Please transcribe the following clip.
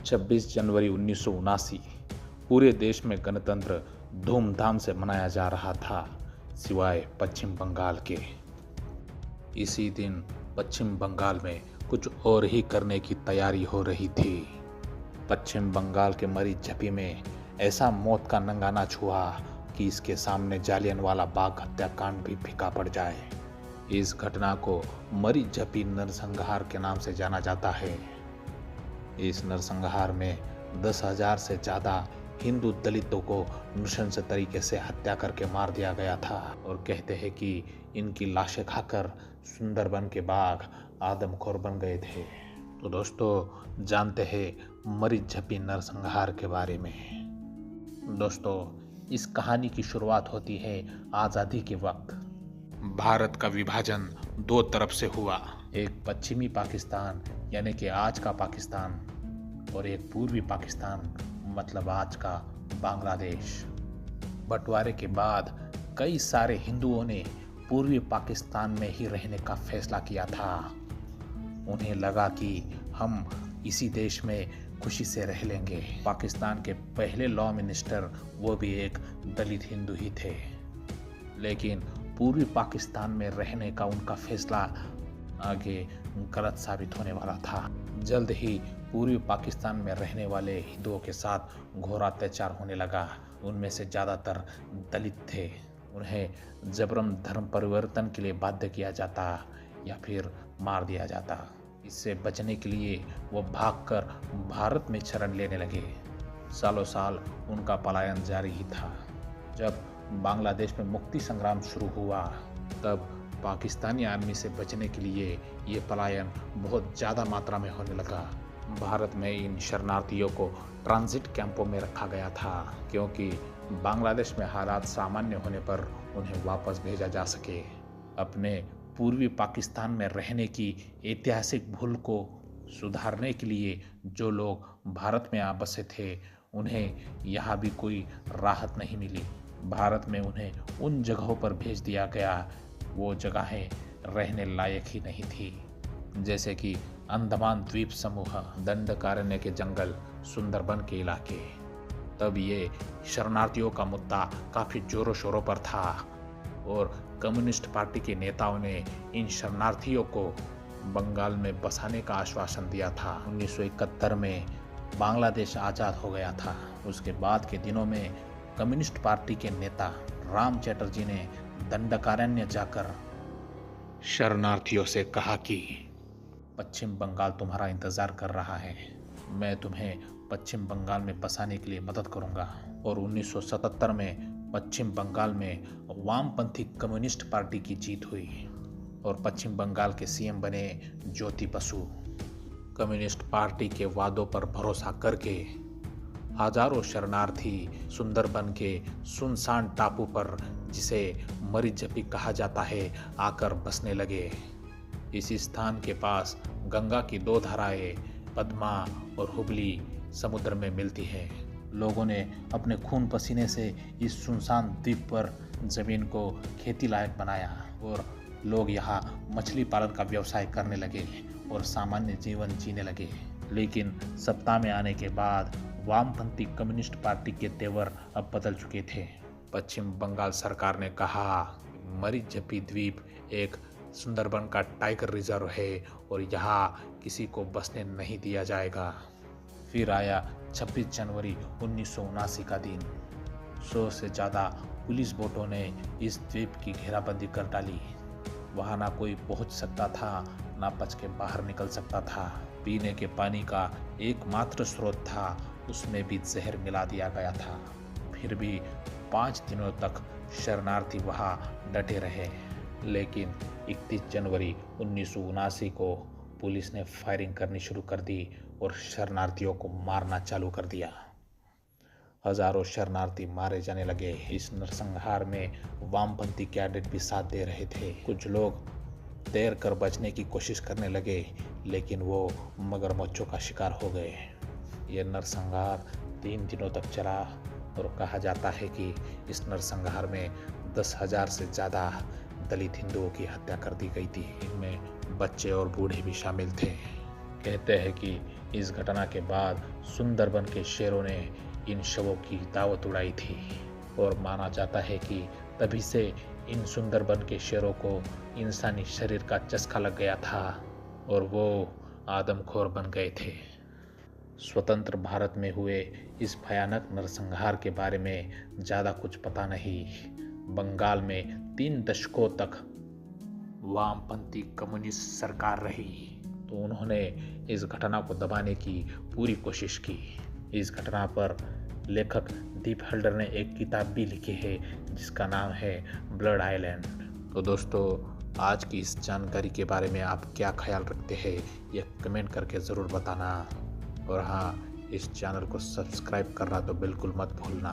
26 जनवरी 1979 पूरे देश में गणतंत्र धूमधाम से मनाया जा रहा था, सिवाय पश्चिम बंगाल के। इसी दिन पश्चिम बंगाल में कुछ और ही करने की तैयारी हो रही थी। पश्चिम बंगाल के मरीचझपी में ऐसा मौत का नंगाना छुआ कि इसके सामने जालियनवाला बाग हत्याकांड भी फीका पड़ जाए। इस घटना को मरीचझपी नरसंहार के नाम से जाना जाता है। इस नरसंहार में 10,000 से ज़्यादा हिंदू दलितों को नृशंस तरीके से हत्या करके मार दिया गया था और कहते हैं कि इनकी लाशें खाकर सुंदरबन के बाघ आदमखोर बन गए थे। तो दोस्तों, जानते हैं मरीचझपी नरसंहार के बारे में। दोस्तों, इस कहानी की शुरुआत होती है आज़ादी के वक्त। भारत का विभाजन दो तरफ से हुआ, एक पश्चिमी पाकिस्तान यानी कि आज का पाकिस्तान और एक पूर्वी पाकिस्तान मतलब आज का बांग्लादेश। बंटवारे के बाद कई सारे हिंदुओं ने पूर्वी पाकिस्तान में ही रहने का फैसला किया था। उन्हें लगा कि हम इसी देश में खुशी से रह लेंगे। पाकिस्तान के पहले लॉ मिनिस्टर वो भी एक दलित हिंदू ही थे, लेकिन पूर्वी पाकिस्तान में रहने का उनका फैसला आगे गलत साबित होने वाला था। जल्द ही पूर्वी पाकिस्तान में रहने वाले हिंदुओं के साथ घोर अत्याचार होने लगा। उनमें से ज़्यादातर दलित थे। उन्हें जबरन धर्म परिवर्तन के लिए बाध्य किया जाता या फिर मार दिया जाता। इससे बचने के लिए वो भागकर भारत में शरण लेने लगे। सालों साल उनका पलायन जारी ही था। जब बांग्लादेश में मुक्ति संग्राम शुरू हुआ तब पाकिस्तानी आर्मी से बचने के लिए ये पलायन बहुत ज़्यादा मात्रा में होने लगा। भारत में इन शरणार्थियों को ट्रांजिट कैंपों में रखा गया था, क्योंकि बांग्लादेश में हालात सामान्य होने पर उन्हें वापस भेजा जा सके। अपने पूर्वी पाकिस्तान में रहने की ऐतिहासिक भूल को सुधारने के लिए जो लोग भारत में आ बसे थे, उन्हें यहाँ भी कोई राहत नहीं मिली। भारत में उन्हें उन जगहों पर भेज दिया गया, वो जगहें रहने लायक ही नहीं थी, जैसे कि अंडमान द्वीप समूह, दंडकारण्य के जंगल, सुंदरबन के इलाके। तब ये शरणार्थियों का मुद्दा काफ़ी जोरों शोरों पर था और कम्युनिस्ट पार्टी के नेताओं ने इन शरणार्थियों को बंगाल में बसाने का आश्वासन दिया था। 1971 में बांग्लादेश आज़ाद हो गया था। उसके बाद के दिनों में कम्युनिस्ट पार्टी के नेता राम चैटर्जी ने दंडकारण्य जाकर शरणार्थियों से कहा कि पश्चिम बंगाल तुम्हारा इंतज़ार कर रहा है, मैं तुम्हें पश्चिम बंगाल में बसाने के लिए मदद करूंगा। और 1977 में पश्चिम बंगाल में वामपंथी कम्युनिस्ट पार्टी की जीत हुई और पश्चिम बंगाल के सीएम बने ज्योति बसु। कम्युनिस्ट पार्टी के वादों पर भरोसा करके हजारों शरणार्थी सुंदरबन के सुनसान टापू पर, जिसे मरीचझपी कहा जाता है, आकर बसने लगे। इस स्थान के पास गंगा की दो धाराएं पद्मा और हुगली समुद्र में मिलती हैं। लोगों ने अपने खून पसीने से इस सुनसान द्वीप पर जमीन को खेती लायक बनाया और लोग यहाँ मछली पालन का व्यवसाय करने लगे और सामान्य जीवन जीने लगे। लेकिन सत्ता में आने के बाद वामपंथी कम्युनिस्ट पार्टी के तेवर अब बदल चुके थे। पश्चिम बंगाल सरकार ने कहा मरीचझपी द्वीप एक सुंदरबन का टाइगर रिजर्व है और यहाँ किसी को बसने नहीं दिया जाएगा। फिर आया 26 जनवरी 1979 का दिन। 100 से ज़्यादा पुलिस बोटों ने इस द्वीप की घेराबंदी कर डाली। वहाँ ना कोई पहुँच सकता था, ना बच के बाहर निकल सकता था। पीने के पानी का एकमात्र स्रोत था, उसमें भी जहर मिला दिया गया था। फिर भी 5 दिनों तक शरणार्थी वहाँ डटे रहे। लेकिन 31 जनवरी 1979 को पुलिस ने फायरिंग करनी शुरू कर दी और शरणार्थियों को मारना चालू कर दिया। हजारों शरणार्थी मारे जाने लगे। इस नरसंहार में वामपंथी कैडेट भी साथ दे रहे थे। कुछ लोग तैर कर बचने की कोशिश करने लगे, लेकिन वो मगरमच्छों का शिकार हो गए। ये नरसंहार 3 दिनों तक चला और कहा जाता है कि इस नरसंहार में 10,000 से ज़्यादा दलित हिंदुओं की हत्या कर दी गई थी। इनमें बच्चे और बूढ़े भी शामिल थे। कहते हैं कि इस घटना के बाद सुंदरबन के शेरों ने इन शवों की दावत उड़ाई थी और माना जाता है कि तभी से इन सुंदरबन के शेरों को इंसानी शरीर का चस्का लग गया था और वो आदमखोर बन गए थे। स्वतंत्र भारत में हुए इस भयानक नरसंहार के बारे में ज़्यादा कुछ पता नहीं। बंगाल में 3 दशकों तक वामपंथी कम्युनिस्ट सरकार रही तो उन्होंने इस घटना को दबाने की पूरी कोशिश की। इस घटना पर लेखक दीप हल्डर ने एक किताब भी लिखी है जिसका नाम है ब्लड आइलैंड। तो दोस्तों, आज की इस जानकारी के बारे में आप क्या ख्याल रखते हैं यह कमेंट करके ज़रूर बताना। और हाँ, इस चैनल को सब्सक्राइब करना तो बिल्कुल मत भूलना।